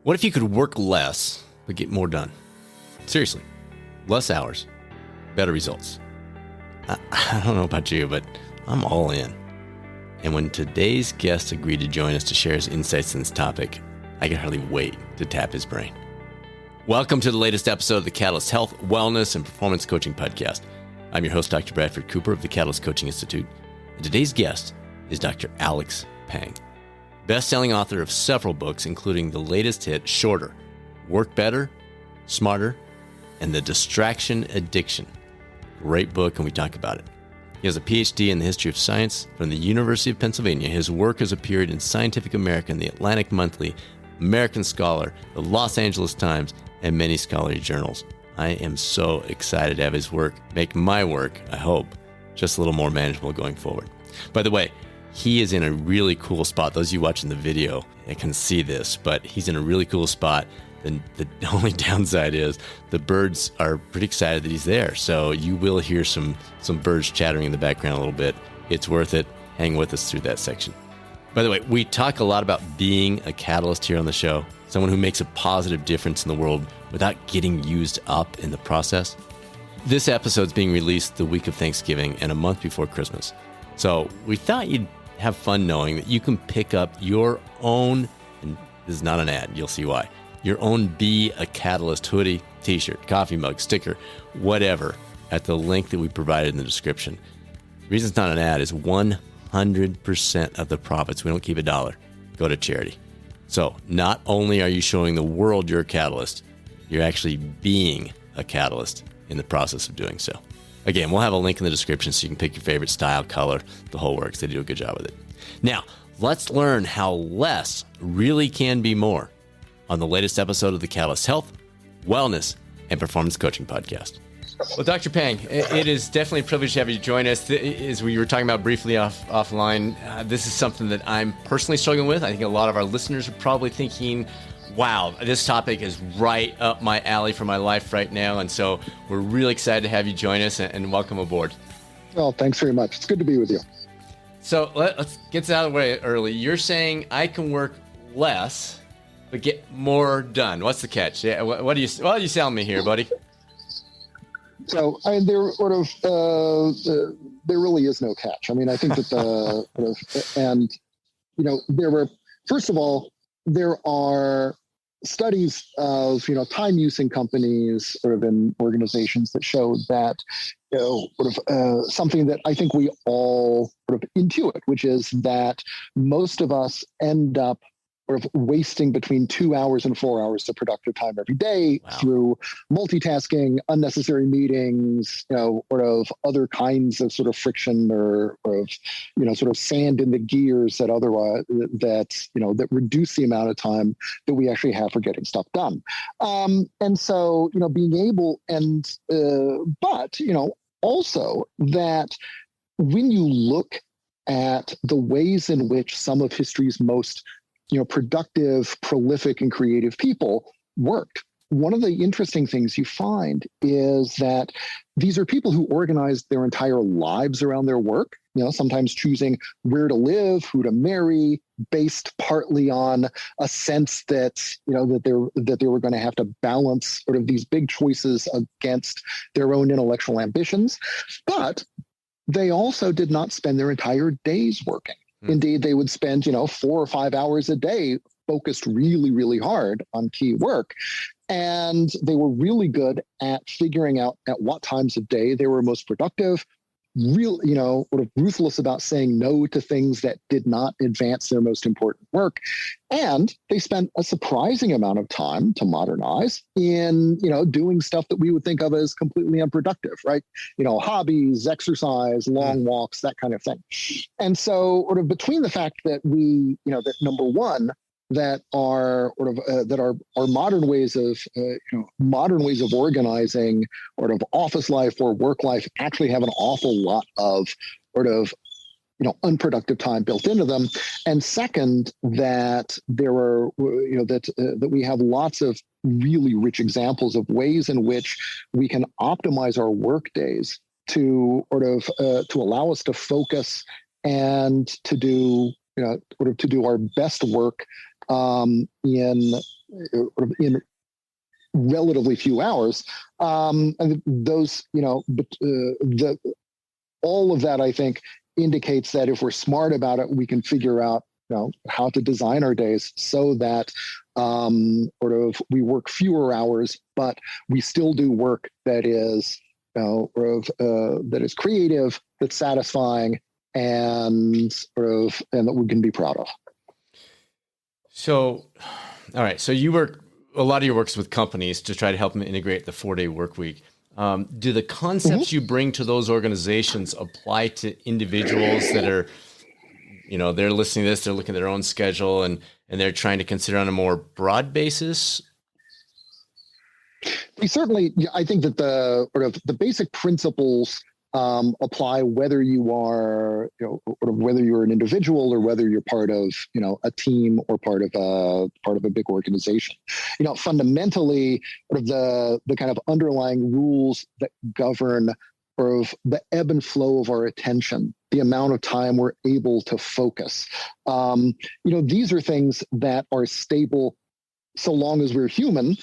What if you could work less, but get more done? Seriously, less hours, better results. I don't know about you, but I'm all in. And when today's guest agreed to join us to share his insights on this topic, I could hardly wait to tap his brain. Welcome to the latest episode of the Catalyst Health, Wellness, and Performance Coaching Podcast. I'm your host, Dr. Bradford Cooper of the Catalyst Coaching Institute. And today's guest is Dr. Alex Pang, best-selling author of several books, including the latest hit, Shorter, Work Better, Smarter, and The Distraction Addiction. Great book, and we talk about it. He has a Ph.D. in the history of science from the University of Pennsylvania. His work has appeared in Scientific American, the Atlantic Monthly, American Scholar, the Los Angeles Times, and many scholarly journals. I am so excited to have his work make my work, I hope, just a little more manageable going forward. By the way, he is in a really cool spot. Those of you watching the video, I can see this, but he's in a really cool spot. The only downside is the birds are pretty excited that he's there. So you will hear some birds chattering in the background a little bit. It's worth it. Hang with us through that section. By the way, we talk a lot about being a catalyst here on the show, someone who makes a positive difference in the world without getting used up in the process. This episode is being released the week of Thanksgiving and a month before Christmas. So we thought you'd have fun knowing that you can pick up your own, and this is not an ad, you'll see why, your own Be a Catalyst hoodie, t-shirt, coffee mug, sticker, whatever, at the link that we provided in the description. The reason it's not an ad is 100% of the profits, we don't keep a dollar, go to charity. So not only are you showing the world you're a catalyst, you're actually being a catalyst in the process of doing so. Again, we'll have a link in the description so you can pick your favorite style, color, the whole works. They do a good job with it. Now, let's learn how less really can be more on the latest episode of the Catalyst Health, Wellness, and Performance Coaching Podcast. Well, Dr. Pang, it is definitely a privilege to have you join us. As we were talking about briefly offline, this is something that I'm personally struggling with. I think a lot of our listeners are probably thinking, wow, this topic is right up my alley for my life right now. And so we're really excited to have you join us and welcome aboard. Well, thanks very much. It's good to be with you. So let's get this out of the way early. You're saying I can work less, but get more done. What's the catch? Yeah, what are you selling me here, buddy? So, I mean, there really is no catch. I mean, I think that first of all, there are studies of, time use in companies, sort of in organizations that show that, something that I think we all sort of intuit, which is that most of us end up sort of wasting between 2 hours and 4 hours of productive time every day. Wow. Through multitasking, unnecessary meetings, sort of other kinds of sort of friction or sort of sand in the gears that otherwise that reduce the amount of time that we actually have for getting stuff done. And so, being able but also that when you look at the ways in which some of history's most productive, prolific, and creative people worked, one of the interesting things you find is that these are people who organized their entire lives around their work, sometimes choosing where to live, who to marry, based partly on a sense that, that they were going to have to balance sort of these big choices against their own intellectual ambitions. But they also did not spend their entire days working. Indeed, they would spend, 4 or 5 hours a day focused really, really hard on key work. And they were really good at figuring out at what times of day they were most productive, sort of ruthless about saying no to things that did not advance their most important work. And they spent a surprising amount of time, to modernize, in, doing stuff that we would think of as completely unproductive, right? Hobbies, exercise, long walks, that kind of thing. And so sort of between the fact that we, that number one, that are sort of that are modern ways of organizing sort of office life or work life actually have an awful lot of sort of unproductive time built into them, and second, that there are that we have lots of really rich examples of ways in which we can optimize our work days to sort of to allow us to focus and to do to do our best work in in relatively few hours. And those, all of that, I think, indicates that if we're smart about it, we can figure out, how to design our days so that we work fewer hours, but we still do work that is, that is creative, that's satisfying, and and that we can be proud of. So, all right. So you work, a lot of your work's with companies to try to help them integrate the 4-day work week. Do the concepts you bring to those organizations apply to individuals that are, they're listening to this, they're looking at their own schedule and they're trying to consider on a more broad basis? Certainly, I think that the basic principles apply whether you are, whether you're an individual or whether you're part of, a team or part of a big organization. Fundamentally, the kind of underlying rules that govern the ebb and flow of our attention, the amount of time we're able to focus. These are things that are stable so long as we're human,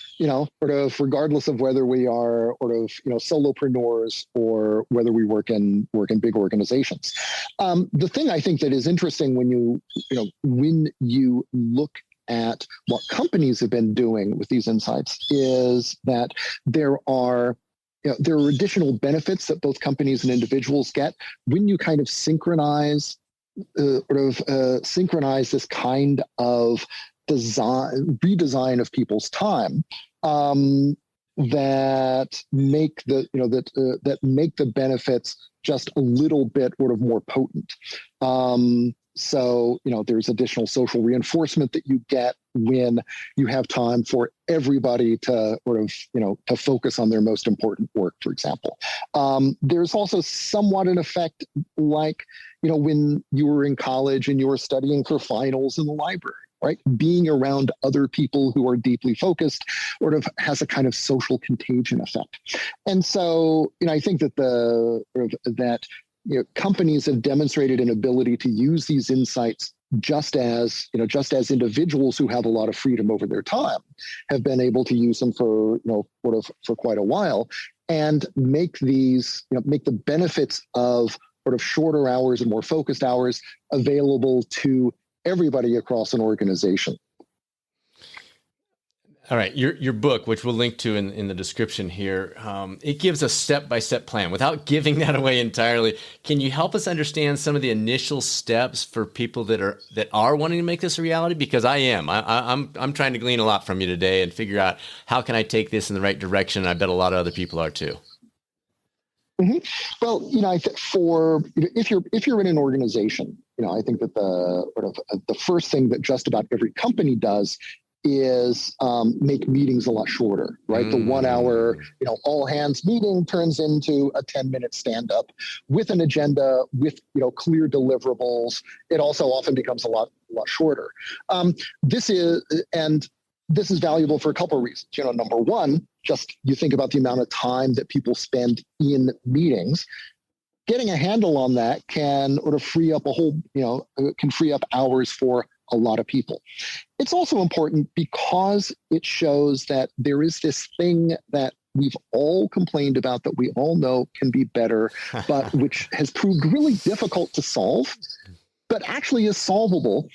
regardless of whether we are solopreneurs or whether we work in big organizations. The thing I think that is interesting when you look at what companies have been doing with these insights is that there are additional benefits that both companies and individuals get when you kind of synchronize this kind of redesign of people's time that make the benefits just a little bit more potent. So there's additional social reinforcement that you get when you have time for everybody to to focus on their most important work, for example. There's also somewhat an effect like, when you were in college and you were studying for finals in the library. Right, being around other people who are deeply focused has a kind of social contagion effect, and so I think that companies have demonstrated an ability to use these insights just as individuals who have a lot of freedom over their time have been able to use them for quite a while, and make make the benefits of shorter hours and more focused hours available to everybody across an organization. All right. Your book, which we'll link to in the description here, it gives a step-by-step plan. Without giving that away entirely, can you help us understand some of the initial steps for people that are wanting to make this a reality? Because I'm trying to glean a lot from you today and figure out how can I take this in the right direction. And I bet a lot of other people are too. Mm-hmm. Well, I think if you're in an organization, I think that the first thing that just about every company does is make meetings a lot shorter, right? The 1 hour, all hands meeting turns into a 10-minute stand up with an agenda, with clear deliverables. It also often becomes a lot shorter. This is valuable for a couple of reasons. Number one, just you think about the amount of time that people spend in meetings. Getting a handle on that can free up can free up hours for a lot of people. It's also important because it shows that there is this thing that we've all complained about that we all know can be better, but which has proved really difficult to solve, but actually is solvable.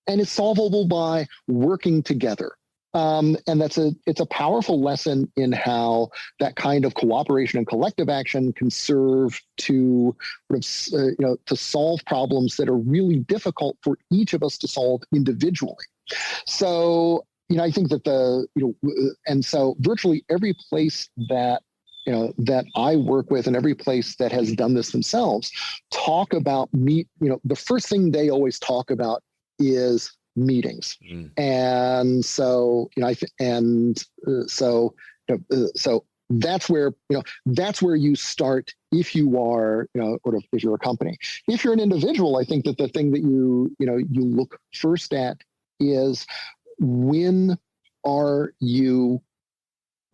And it's solvable by working together. And it's a powerful lesson in how that kind of cooperation and collective action can serve to to solve problems that are really difficult for each of us to solve individually. So I think that and so virtually every place that that I work with and every place that has done this themselves talk about the first thing they always talk about is meetings. And so so that's where you start if you are if you're a company. If you're an individual, I think that the thing that you look first at is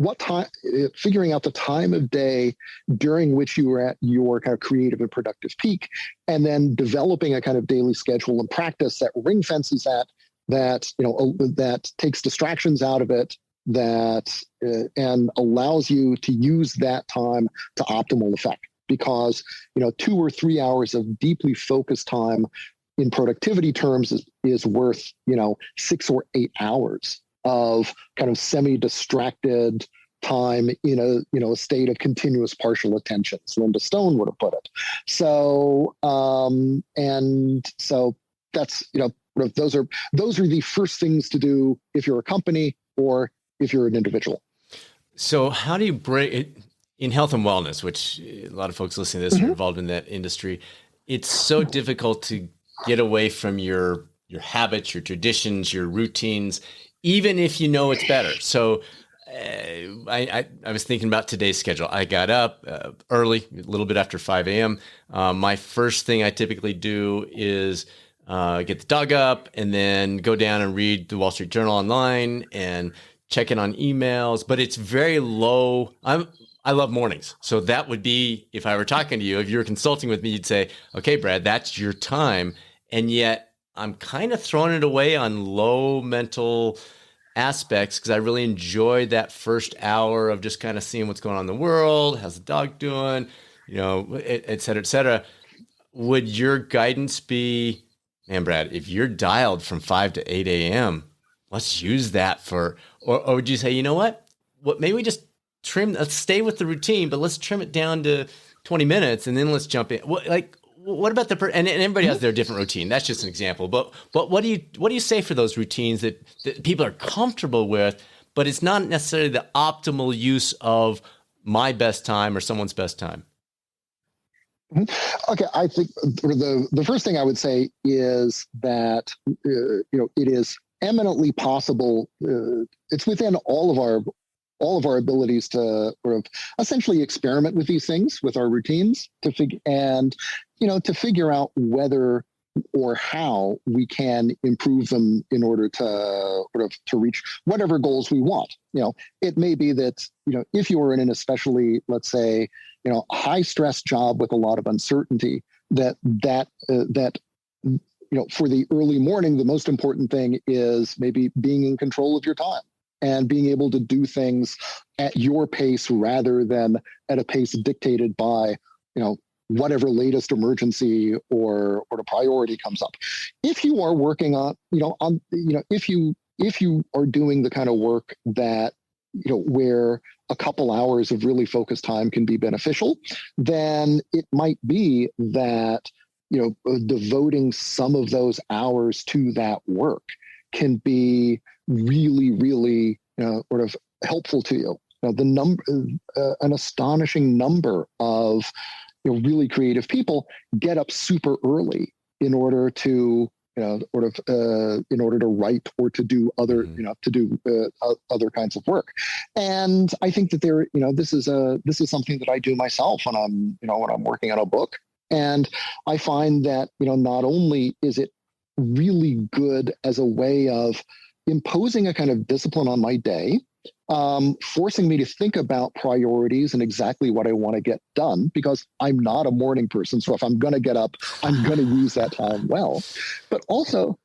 what time, figuring out the time of day during which you are at your kind of creative and productive peak, and then developing a kind of daily schedule and practice that ring fences that that, that takes distractions out of it, that and allows you to use that time to optimal effect. Because 2 or 3 hours of deeply focused time in productivity terms is worth 6 or 8 hours of kind of semi-distracted time in a state of continuous partial attention, as Linda Stone would have put it. So and so that's those are the first things to do if you're a company or if you're an individual. So how do you break it in health and wellness, which a lot of folks listening to this are involved in that industry? It's so difficult to get away from your habits, your traditions, your routines, even if you know it's better. So I was thinking about today's schedule. I got up early, a little bit after 5 a.m. My first thing I typically do is get the dog up and then go down and read the Wall Street Journal online and check in on emails. But it's very low. I love mornings. So that would be, if I were talking to you, if you were consulting with me, you'd say, okay, Brad, that's your time. And yet I'm kind of throwing it away on low mental aspects because I really enjoy that first hour of just kind of seeing what's going on in the world. How's the dog doing? Et cetera, et cetera. Would your guidance be, man, Brad, if you're dialed from 5 to 8 a.m., let's use that or would you say, you know what, maybe we just let's stay with the routine, but let's trim it down to 20 minutes and then let's jump in. What about and everybody has their different routine. That's just an example. But what do you say for those routines that people are comfortable with, but it's not necessarily the optimal use of my best time or someone's best time? Okay, I think the first thing I would say is that it is eminently possible. It's within all of our abilities to sort of essentially experiment with these things, with our routines, to figure out whether or how we can improve them in order to reach whatever goals we want. It may be that if you are in an especially, let's say, high stress job with a lot of uncertainty, that for the early morning, the most important thing is maybe being in control of your time and being able to do things at your pace rather than at a pace dictated by, whatever latest emergency or the priority comes up. If you are working on, if you are doing the kind of work that, where a couple hours of really focused time can be beneficial, then it might be that, devoting some of those hours to that work can be really, really, sort of helpful to you. An astonishing number of really creative people get up super early in order to in order to write or to do other other kinds of work. And I think that this is something that I do myself when I'm working on a book. And I find that not only is it really good as a way of imposing a kind of discipline on my day, forcing me to think about priorities and exactly what I want to get done, because I'm not a morning person. So if I'm going to get up, I'm going to use that time well. But also,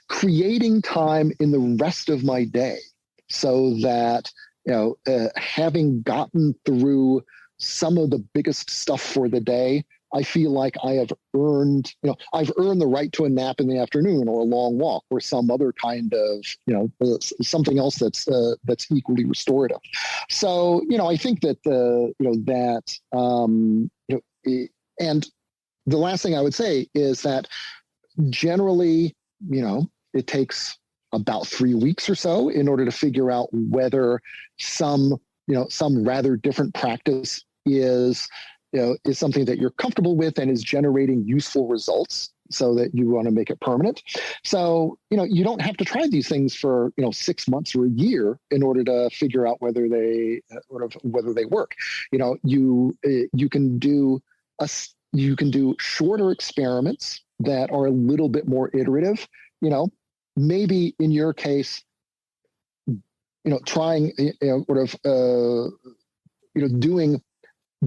creating time in the rest of my day so that, having gotten through some of the biggest stuff for the day, I feel like I have earned, I've earned the right to a nap in the afternoon or a long walk or some other kind of, something else that's equally restorative. So, I think that and the last thing I would say is that generally, it takes about 3 weeks or so in order to figure out whether some rather different practice is something that you're comfortable with and is generating useful results so that you want to make it permanent. So, you don't have to try these things for, 6 months or a year in order to figure out whether they work. You can do shorter experiments that are a little bit more iterative. Maybe in your case, trying,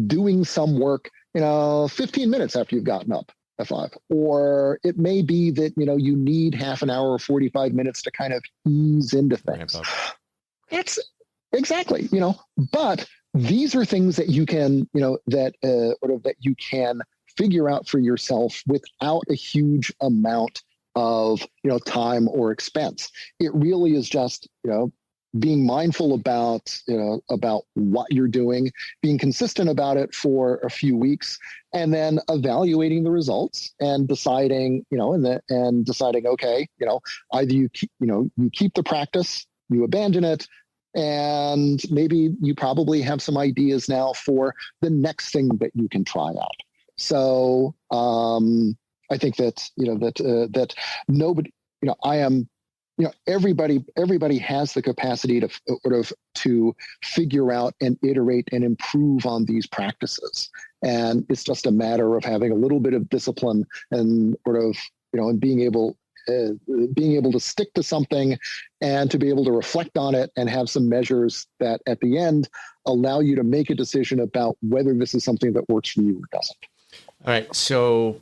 doing some work, 15 minutes after you've gotten up, at 5. Or it may be that, you need half an hour or 45 minutes to kind of ease into things. It's exactly, but these are things that you can, that you can figure out for yourself without a huge amount of, time or expense. It really is just, being mindful about what you're doing, being consistent about it for a few weeks, and then evaluating the results and deciding, and deciding, okay, either you keep the practice, you abandon it, and maybe you probably have some ideas now for the next thing that you can try out. So I think that that nobody, I am. Everybody has the capacity to to figure out and iterate and improve on these practices. And it's just a matter of having a little bit of discipline and and being able to stick to something and to be able to reflect on it and have some measures that at the end allow you to make a decision about whether this is something that works for you or doesn't. All right. So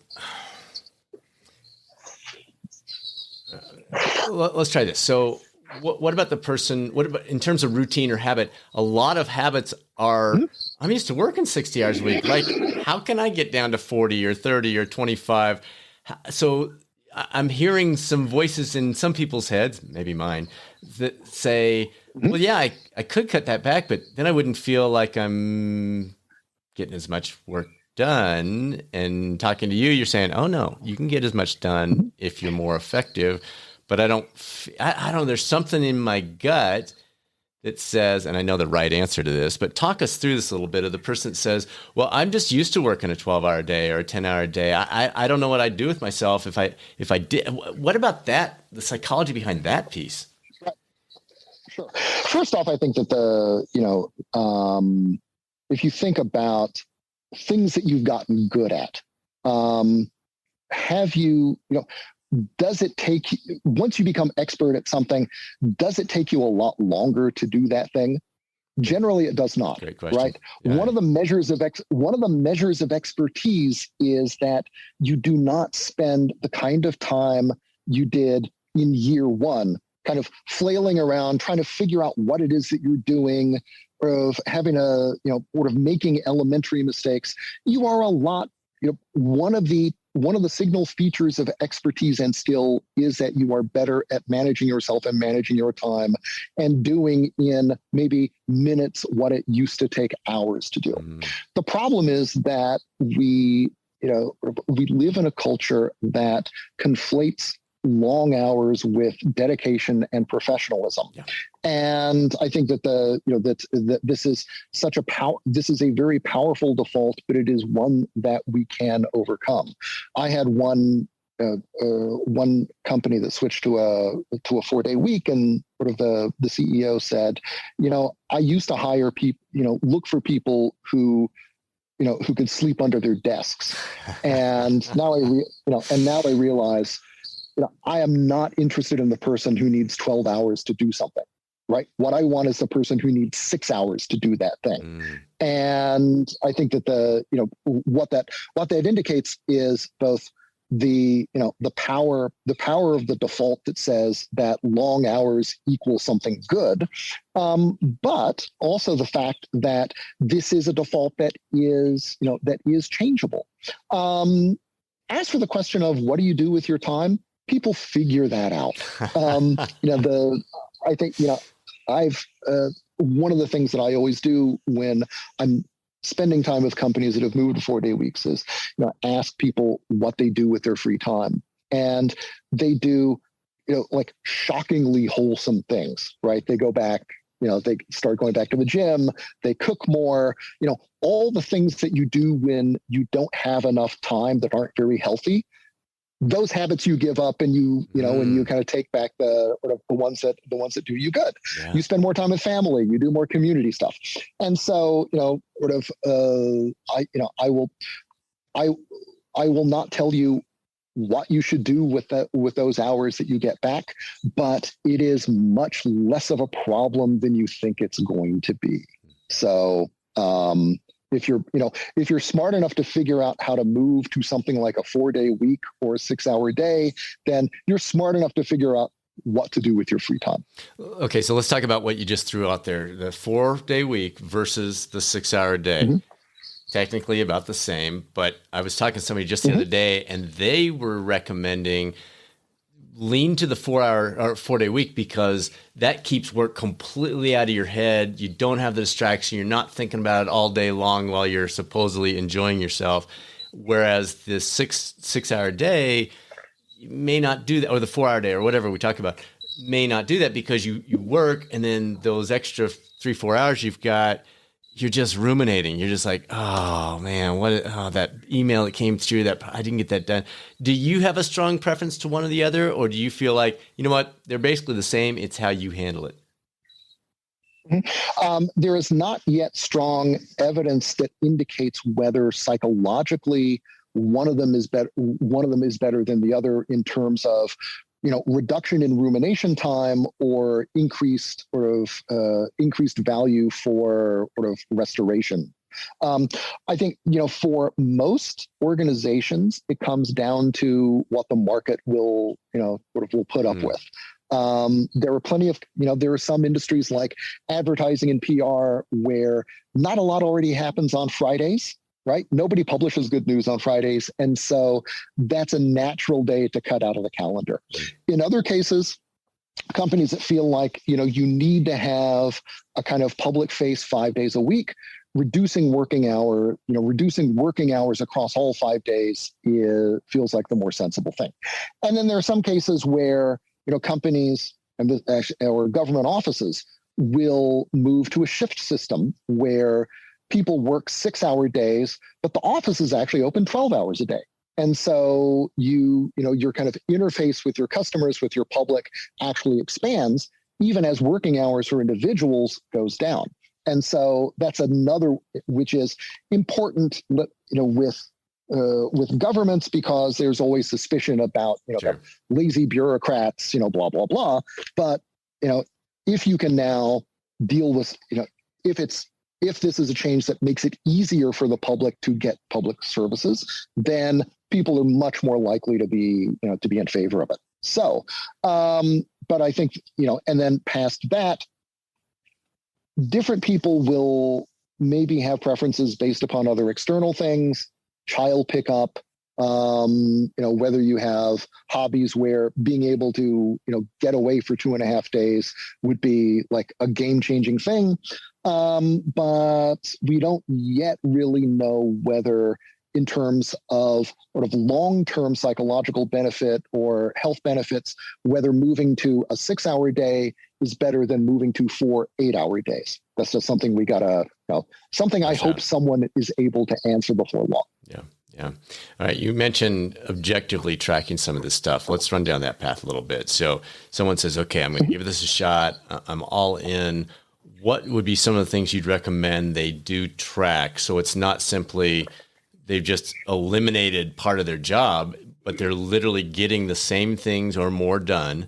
let's try this. So what about the person, what about in terms of routine or habit? A lot of habits are, I'm used to working 60 hours a week. Like, how can I get down to 40 or 30 or 25? So I'm hearing some voices in some people's heads, maybe mine, that say, well, yeah, I could cut that back, but then I wouldn't feel like I'm getting as much work done. And talking to you, you're saying, oh no, you can get as much done if you're more effective. But I don't know, there's something in my gut that says, and I know the right answer to this, but talk us through this a little bit, of the person that says, well, I'm just used to working a 12-hour day or a 10-hour day. I don't know what I'd do with myself if I did. What about that, the psychology behind that piece? Sure. First off, I think that if you think about things that you've gotten good at, does it take, once you become expert at something, does it take you a lot longer to do that thing? Generally, it does not. Great question. Right. Yeah. One of the measures of expertise is that you do not spend the kind of time you did in year one, kind of flailing around, trying to figure out what it is that you're doing, of having making elementary mistakes. You are a lot. One of the signal features of expertise and skill is that you are better at managing yourself and managing your time and doing in maybe minutes what it used to take hours to do. The problem is that we live in a culture that conflates long hours with dedication and professionalism. Yeah. And I think that that this is this is a very powerful default, but it is one that we can overcome. I had one company that switched to a 4-day week, and the CEO said, I used to hire people, look for people who could sleep under their desks, and now I realize, I am not interested in the person who needs 12 hours to do something, right? What I want is the person who needs 6 hours to do that thing. And I think that what that indicates is both the power of the default that says that long hours equal something good, but also the fact that this is a default that is changeable. As for the question of what do you do with your time, people figure that out. I think I've one of the things that I always do when I'm spending time with companies that have moved to 4-day weeks is ask people what they do with their free time, and they do like shockingly wholesome things. Right? They go back. They start going back to the gym. They cook more. All the things that you do when you don't have enough time that aren't very healthy. Those habits you give up, and and you kind of take back the ones that do you good. Yeah. You spend more time with family. You do more community stuff, and so I will not tell you what you should do with those hours that you get back, but it is much less of a problem than you think it's going to be. So if you're smart enough to figure out how to move to something like a 4-day week or a 6-hour day, then you're smart enough to figure out what to do with your free time. Okay, so let's talk about what you just threw out there: the 4-day week versus the 6-hour day. Mm-hmm. Technically about the same, but I was talking to somebody just the other day, and they were recommending lean to the 4-hour or 4-day week because that keeps work completely out of your head. You don't have the distraction. You're not thinking about it all day long while you're supposedly enjoying yourself. Whereas the six-hour day, you may not do that, or the 4-hour day or whatever we talk about may not do that because you work, and then those extra 3-4 hours you've got, you're just ruminating. You're just like, oh man, that email that came through that I didn't get that done. Do you have a strong preference to one or the other? Or do you feel like, you know what, they're basically the same. It's how you handle it. There is not yet strong evidence that indicates whether psychologically one of them is better than the other in terms of reduction in rumination time or increased value for restoration. I think for most organizations it comes down to what the market will put up with. There are plenty of there are some industries like advertising and PR where not a lot already happens on Fridays. Right? Nobody publishes good news on Fridays. And so that's a natural day to cut out of the calendar. In other cases, companies that feel like, you need to have a kind of public face 5 days a week, reducing working hours across all 5 days feels like the more sensible thing. And then there are some cases where, companies or government offices will move to a shift system where people work 6-hour days, but the office is actually open 12 hours a day. And so your kind of interface with your customers, with your public actually expands, even as working hours for individuals goes down. And so that's another, which is important, with governments, because there's always suspicion about, Sure. lazy bureaucrats, blah, blah, blah. But, if you can now deal with, if this is a change that makes it easier for the public to get public services, then people are much more likely to be in favor of it. So, but I think, and then past that, different people will maybe have preferences based upon other external things, child pickup, whether you have hobbies where being able to, get away for 2.5 days would be like a game-changing thing. But we don't yet really know whether, in terms of sort of long-term psychological benefit or health benefits, whether moving to a 6-hour day is better than moving to 4 8-hour days. That's just something we gotta, something I hope someone is able to answer before long. Yeah. Yeah. All right. You mentioned objectively tracking some of this stuff. Let's run down that path a little bit. So someone says, okay, I'm going to give this a shot. I'm all in. What would be some of the things you'd recommend they do track? So it's not simply they've just eliminated part of their job, but they're literally getting the same things or more done,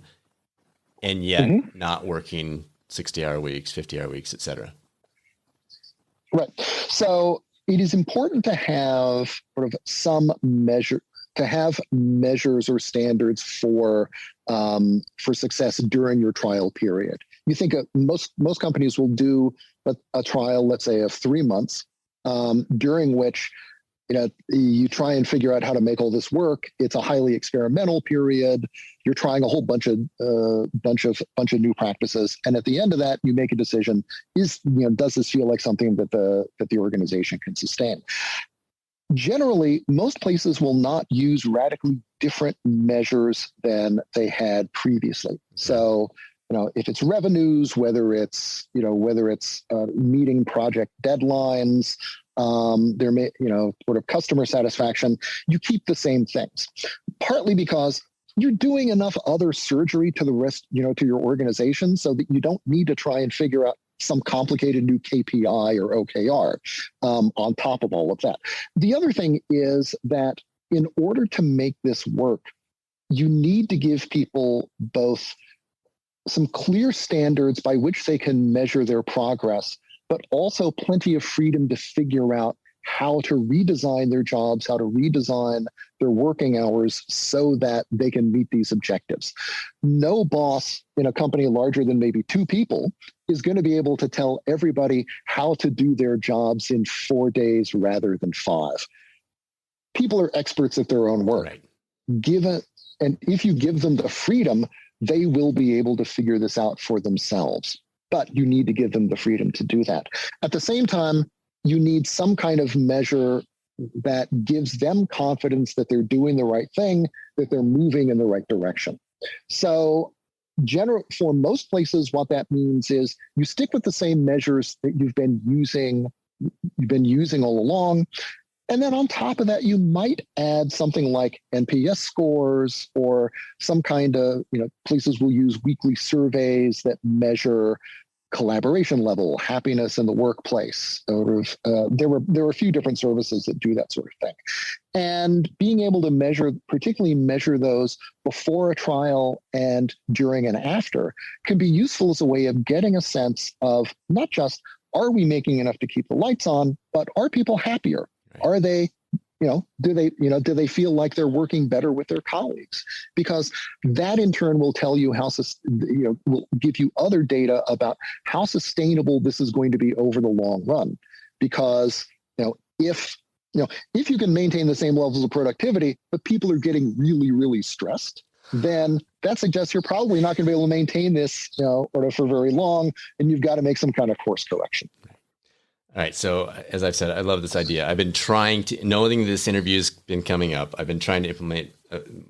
and yet not working 60-hour weeks, 50-hour weeks, et cetera. Right. So it is important to have sort of some measure, to have measures or standards for success during your trial period. You think most companies will do a trial, let's say, of 3 months, during which you try and figure out how to make all this work. It's a highly experimental period. You're trying a whole bunch of new practices, and at the end of that, you make a decision: does this feel like something that the organization can sustain? Generally, most places will not use radically different measures than they had previously. So, if it's revenues, whether it's meeting project deadlines, there may, sort of customer satisfaction, you keep the same things, partly because you're doing enough other surgery to the rest, to your organization, so that you don't need to try and figure out some complicated new KPI or OKR on top of all of that. The other thing is that in order to make this work, you need to give people both some clear standards by which they can measure their progress, but also plenty of freedom to figure out how to redesign their jobs, how to redesign their working hours so that they can meet these objectives. No boss in a company larger than maybe 2 people is going to be able to tell everybody how to do their jobs in 4 days rather than 5. People are experts at their own work. Right. And if you give them the freedom, they will be able to figure this out for themselves. But you need to give them the freedom to do that. At the same time, you need some kind of measure that gives them confidence that they're doing the right thing, that they're moving in the right direction. So for most places, what that means is you stick with the same measures that you've been using all along. And then on top of that, you might add something like NPS scores, or some kind of, places will use weekly surveys that measure collaboration level, happiness in the workplace. There were a few different services that do that sort of thing. And being able to particularly measure those before a trial and during and after, can be useful as a way of getting a sense of not just, are we making enough to keep the lights on, but are people happier? Right. Are they, do they feel like they're working better with their colleagues? Because that in turn will tell you will give you other data about how sustainable this is going to be over the long run. Because, if you can maintain the same levels of productivity, but people are getting really, really stressed, then that suggests you're probably not going to be able to maintain this, for very long, and you've got to make some kind of course correction. All right. So as I've said, I love this idea. I've been trying to, knowing this interview's been coming up, I've been trying to implement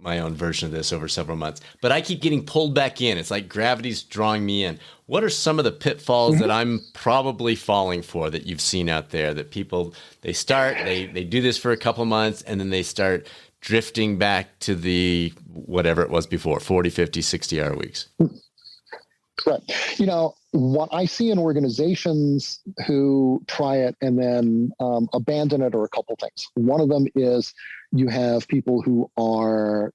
my own version of this over several months, but I keep getting pulled back in. It's like gravity's drawing me in. What are some of the pitfalls that I'm probably falling for that you've seen out there, that people, they do this for a couple months, and then they start drifting back to the, whatever it was before, 40, 50, 60-hour weeks? Correct. What I see in organizations who try it and then abandon it are a couple things. One of them is you have people who are,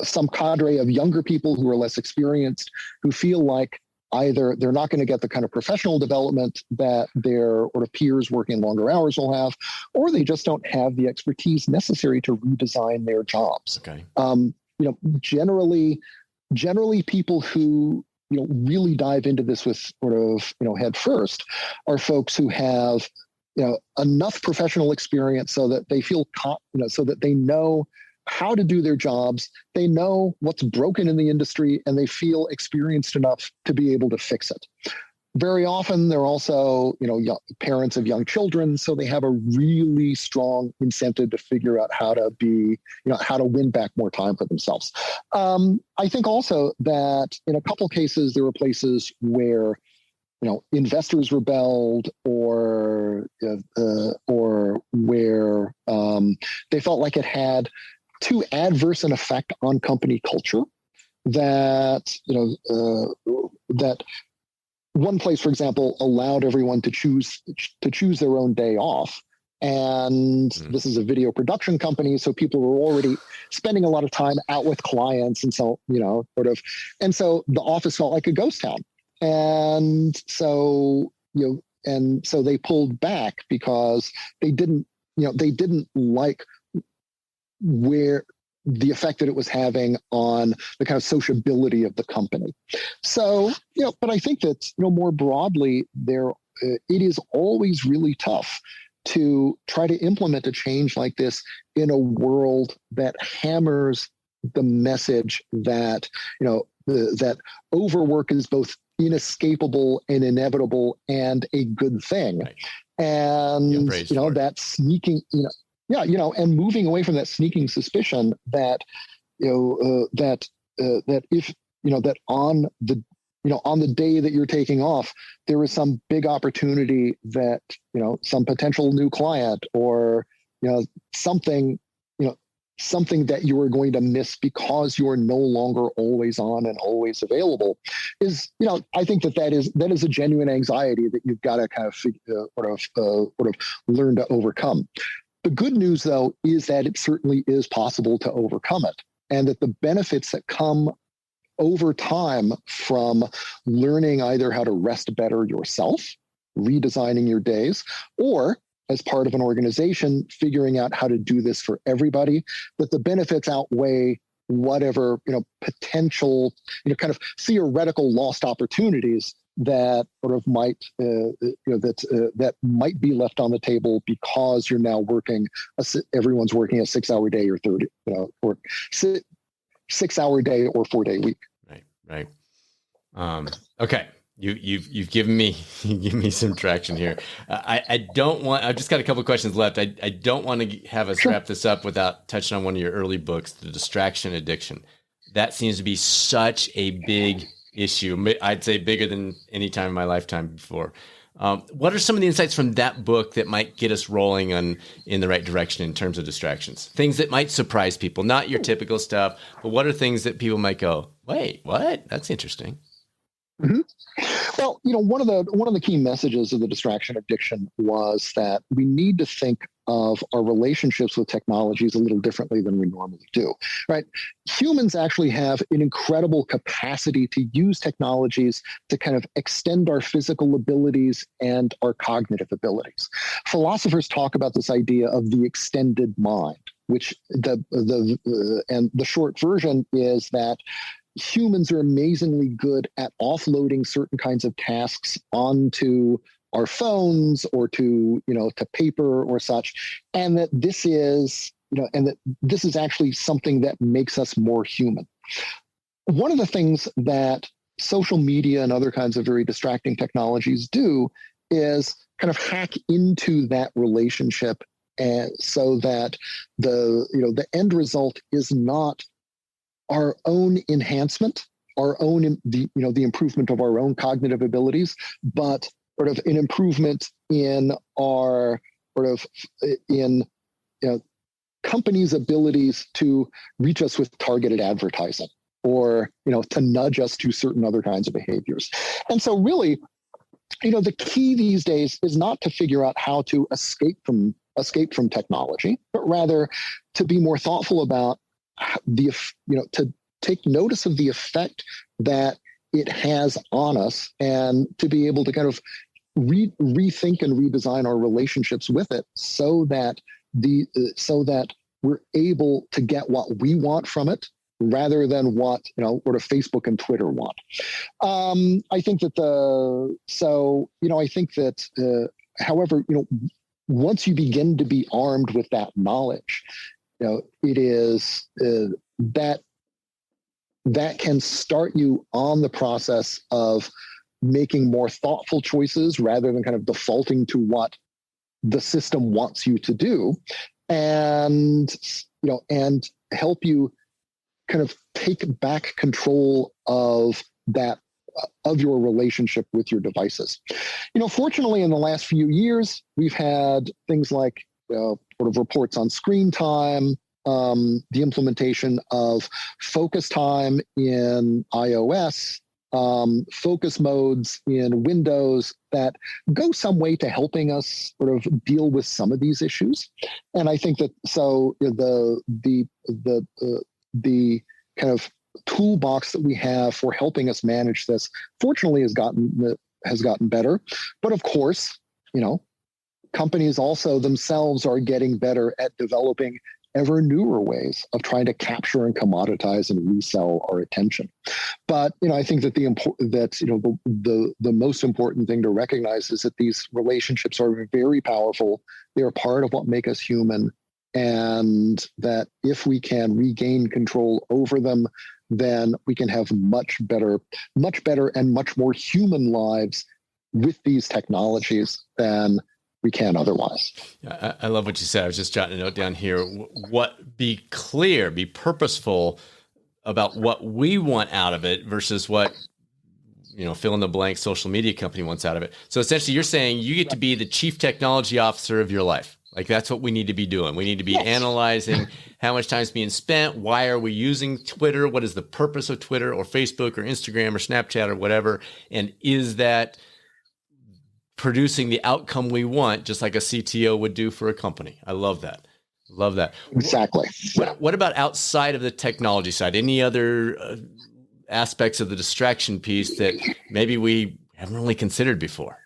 some cadre of younger people who are less experienced, who feel like either they're not going to get the kind of professional development that their peers working longer hours will have, or they just don't have the expertise necessary to redesign their jobs. Okay. Generally people who really dive into this with head first are folks who have enough professional experience so that they feel so that they know how to do their jobs, they know what's broken in the industry, and they feel experienced enough to be able to fix it. Very often they're also, parents of young children, so they have a really strong incentive to figure out how to how to win back more time for themselves. I think also that in a couple cases, there were places where, investors rebelled, or where they felt like it had too adverse an effect on company culture, that, that one place, for example, allowed everyone to choose their own day off. And this is a video production company, so people were already spending a lot of time out with clients, and so, and so the office felt like a ghost town. And so, so they pulled back because they didn't like where the effect that it was having on the kind of sociability of the company. So, but I think that, more broadly, it is always really tough to try to implement a change like this in a world that hammers the message that, that overwork is both inescapable and inevitable and a good thing. Right. And, that sneaking, and moving away from that sneaking suspicion that, that if, that on the day that you're taking off, there is some big opportunity that, some potential new client, or, something that you are going to miss because you are no longer always on and always available is, I think that is a genuine anxiety that you've got to kind of sort of learn to overcome. The good news, though, is that it certainly is possible to overcome it, and that the benefits that come over time from learning either how to rest better yourself, redesigning your days, or as part of an organization, figuring out how to do this for everybody, that the benefits outweigh whatever, potential, kind of theoretical lost opportunities that sort of might, that might be left on the table because you're now everyone's working a 6-hour day or 30, or 6-hour day or 4-day week. Right. Okay. You've given me some traction here. I don't want. I've just got a couple of questions left. I don't want to have us wrap this up without touching on one of your early books, The Distraction Addiction. That seems to be such a big issue. I'd say bigger than any time in my lifetime before. What are some of the insights from that book that might get us rolling in the right direction in terms of distractions? Things that might surprise people, not your typical stuff, but what are things that people might go, wait, what? That's interesting. Mm-hmm. Well, one of the key messages of the distraction addiction was that we need to think of our relationships with technologies a little differently than we normally do, right? Humans actually have an incredible capacity to use technologies to kind of extend our physical abilities and our cognitive abilities. Philosophers talk about this idea of the extended mind, which and the short version is that humans are amazingly good at offloading certain kinds of tasks onto our phones or to paper or such, and that this is actually something that makes us more human. One of the things that social media and other kinds of very distracting technologies do is kind of hack into that relationship, and so that the end result is not our own enhancement, the improvement of our own cognitive abilities, but sort of an improvement in our companies' abilities to reach us with targeted advertising, or to nudge us to certain other kinds of behaviors. And so really, the key these days is not to figure out how to escape from technology, but rather to be more thoughtful about to take notice of the effect that it has on us, and to be able to kind of rethink and redesign our relationships with it, so that we're able to get what we want from it, rather than what Facebook and Twitter want. I think that however, once you begin to be armed with that knowledge, it is that can start you on the process of making more thoughtful choices rather than kind of defaulting to what the system wants you to do, and help you kind of take back control of your relationship with your devices. Fortunately, in the last few years, we've had things like sort of reports on screen time, the implementation of focus time in iOS, focus modes in Windows that go some way to helping us sort of deal with some of these issues. And I think that the kind of toolbox that we have for helping us manage this, fortunately, has gotten better. But of course, companies also themselves are getting better at developing ever newer ways of trying to capture and commoditize and resell our attention. But I think that the most important thing to recognize is that these relationships are very powerful. They are part of what make us human, and that if we can regain control over them, then we can have much better and much more human lives with these technologies than we can otherwise. I love what you said. I was just jotting a note down here. Be clear, be purposeful about what we want out of it versus what, fill in the blank social media company wants out of it. So essentially you're saying you get to be the chief technology officer of your life. Like that's what we need to be doing. We need to be analyzing how much time is being spent. Why are we using Twitter? What is the purpose of Twitter or Facebook or Instagram or Snapchat or whatever? And is that producing the outcome we want, just like a CTO would do for a company? I love that. Exactly. What about outside of the technology side? Any other aspects of the distraction piece that maybe we haven't really considered before?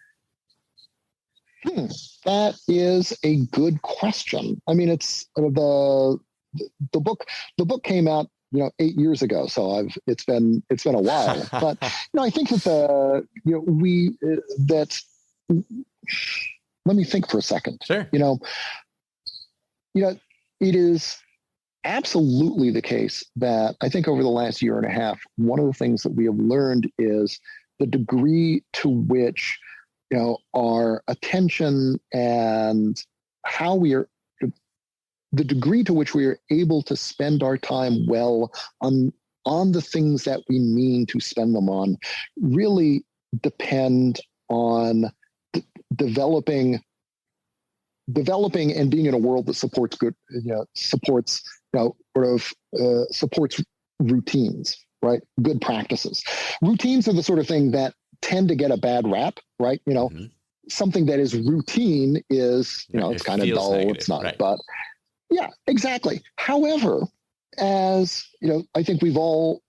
That is a good question. I mean, it's the book. The book came out 8 years ago, so it's been a while. But I think that let me think for a second. Sure. It is absolutely the case that I think over the last year and a half, one of the things that we have learned is the degree to which our attention and how we are, the degree to which we are able to spend our time well on the things that we mean to spend them on really depend on developing and being in a world that supports supports routines, right? Good practices. Routines are the sort of thing that tend to get a bad rap, right? Something that is routine is, it's kind of dull. Negative, it's not, right. But yeah, exactly. However, as I think we've all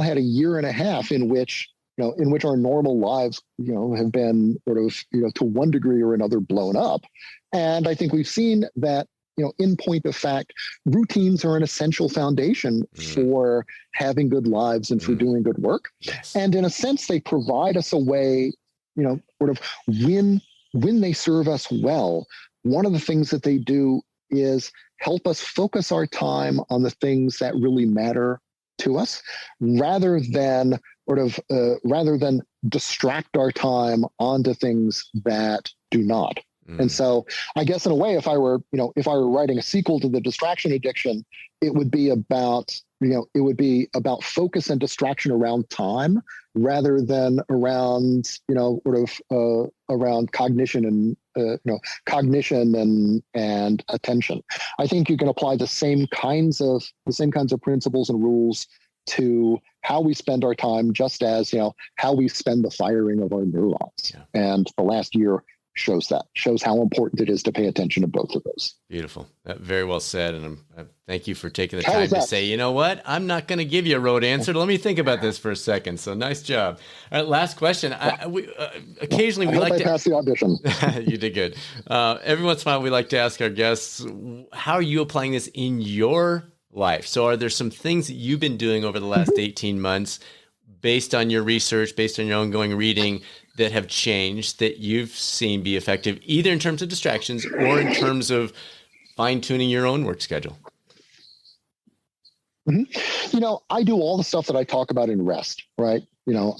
had a year and a half in which our normal lives, have been sort of, to one degree or another blown up. And I think we've seen that, in point of fact, routines are an essential foundation for having good lives and for doing good work. Yes. And in a sense, they provide us a way, sort of when they serve us well, one of the things that they do is help us focus our time on the things that really matter to us, rather than distract our time onto things that do not. And so I guess in a way, if I were writing a sequel to The Distraction Addiction, it would be about focus and distraction around time rather than around, around cognition and attention. I think you can apply the same kinds of principles and rules to how we spend our time, just as, how we spend the firing of our neurons. Yeah. And the last year shows how important it is to pay attention to both of those. Beautiful. Very well said. And thank you for taking the time to say, you know what, I'm not going to give you a rote answer. Let me think about this for a second. So nice job. All right, last question. Occasionally we like to pass the audition. You did good. Every once in a while we like to ask our guests, how are you applying this in your life? So are there some things that you've been doing over the last 18 months based on your research, based on your ongoing reading, that have changed that you've seen be effective, either in terms of distractions or in terms of fine-tuning your own work schedule? I do all the stuff that I talk about in rest, right?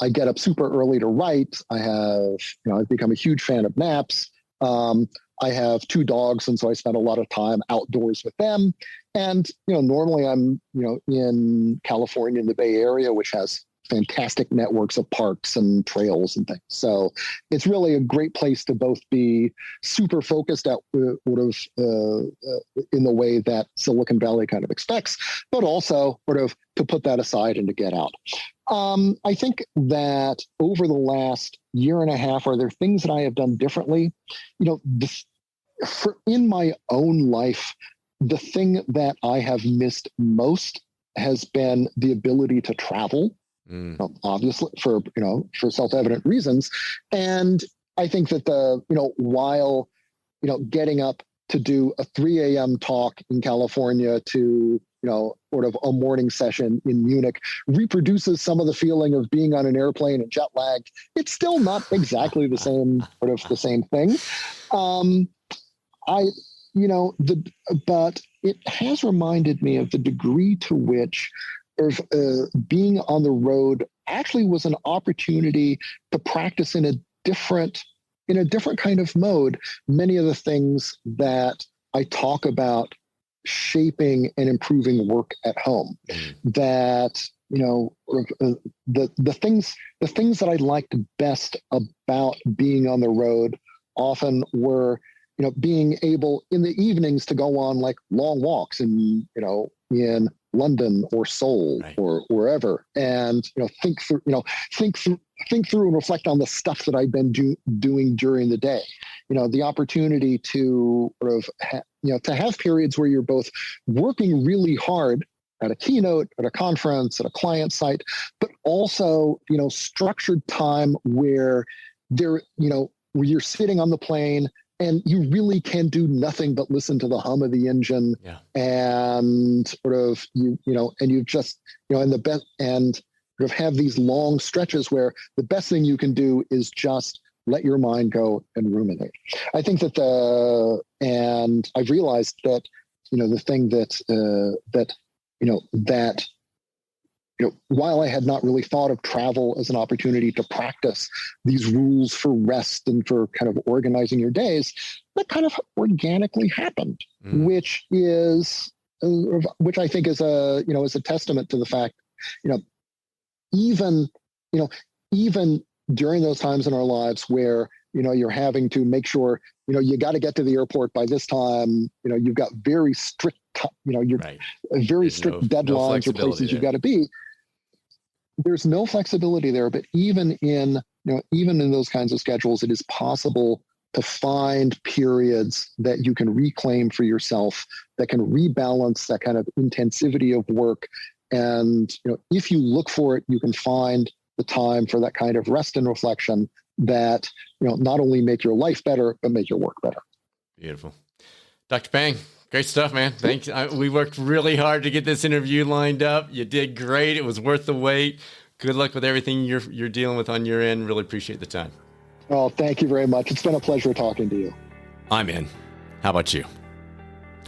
I get up super early to write. I've become a huge fan of naps. I have 2 dogs, and so I spend a lot of time outdoors with them. And, normally I'm, in California, in the Bay Area, which has fantastic networks of parks and trails and things. So it's really a great place to both be super focused at in the way that Silicon Valley kind of expects, but also to put that aside and to get out. I think that over the last year and a half, are there things that I have done differently? In my own life, the thing that I have missed most has been the ability to travel. Obviously for self-evident reasons. And I think that while getting up to do a 3 a.m. talk in California to, sort of a morning session in Munich reproduces some of the feeling of being on an airplane and jet lagged, it's still not exactly the same thing. But it has reminded me of the degree to which being on the road actually was an opportunity to practice in a different kind of mode many of the things that I talk about shaping and improving work at home. That the things that I liked best about being on the road often were being able in the evenings to go on like long walks in London or Seoul, right, or wherever, and think through and reflect on the stuff that I've been doing during the day. The opportunity to sort of to have periods where you're both working really hard at a keynote, at a conference, at a client site, but also, structured time where where you're sitting on the plane and you really can do nothing but listen to the hum of the engine. Yeah. And sort of, and you've just, and the best, and sort of have these long stretches where the best thing you can do is just let your mind go and ruminate. I think and I've realized that, the thing that while I had not really thought of travel as an opportunity to practice these rules for rest and for kind of organizing your days, that kind of organically happened, which I think is a testament to the fact, even during those times in our lives where, you're having to make sure, you got to get to the airport by this time, you've got very strict, very strict deadlines or places you've got to be. There's no flexibility there, but even in those kinds of schedules, it is possible to find periods that you can reclaim for yourself, that can rebalance that kind of intensivity of work. And, if you look for it, you can find the time for that kind of rest and reflection that, not only make your life better, but make your work better. Beautiful. Dr. Pang, great stuff, man. Thanks. We worked really hard to get this interview lined up. You did great. It was worth the wait. Good luck with everything you're dealing with on your end. Really appreciate the time. Oh, thank you very much. It's been a pleasure talking to you. I'm in. How about you?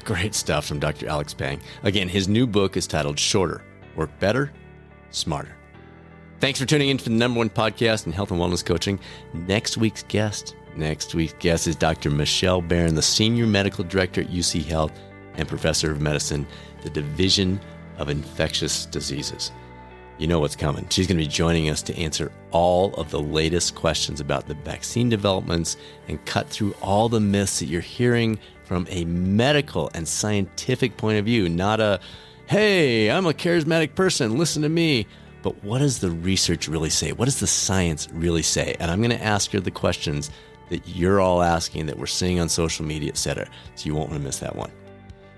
Great stuff from Dr. Alex Pang. Again, his new book is titled Shorter, Work Better, Smarter. Thanks for tuning in to the #1 podcast in health and wellness coaching. Next week's guest is Dr. Michelle Barron, the Senior Medical Director at UC Health and Professor of Medicine, the Division of Infectious Diseases. You know what's coming. She's going to be joining us to answer all of the latest questions about the vaccine developments and cut through all the myths that you're hearing from a medical and scientific point of view. Not a, hey, I'm a charismatic person, listen to me. But what does the research really say? What does the science really say? And I'm going to ask her the questions that you're all asking, that we're seeing on social media, et cetera. So you won't want to miss that one.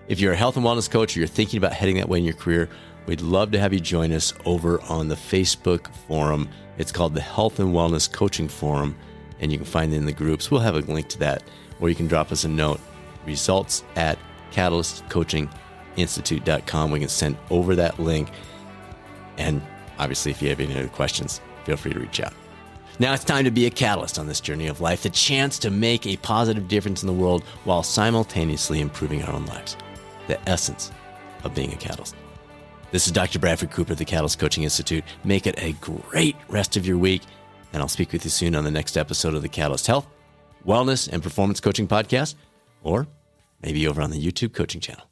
If you're a health and wellness coach or you're thinking about heading that way in your career, we'd love to have you join us over on the Facebook forum. It's called the Health and Wellness Coaching Forum, and you can find it in the groups. We'll have a link to that, or you can drop us a note, results@catalystcoachinginstitute.com. We can send over that link. And obviously, if you have any other questions, feel free to reach out. Now it's time to be a catalyst on this journey of life, the chance to make a positive difference in the world while simultaneously improving our own lives. The essence of being a catalyst. This is Dr. Bradford Cooper of the Catalyst Coaching Institute. Make it a great rest of your week, and I'll speak with you soon on the next episode of the Catalyst Health, Wellness, and Performance Coaching Podcast, or maybe over on the YouTube coaching channel.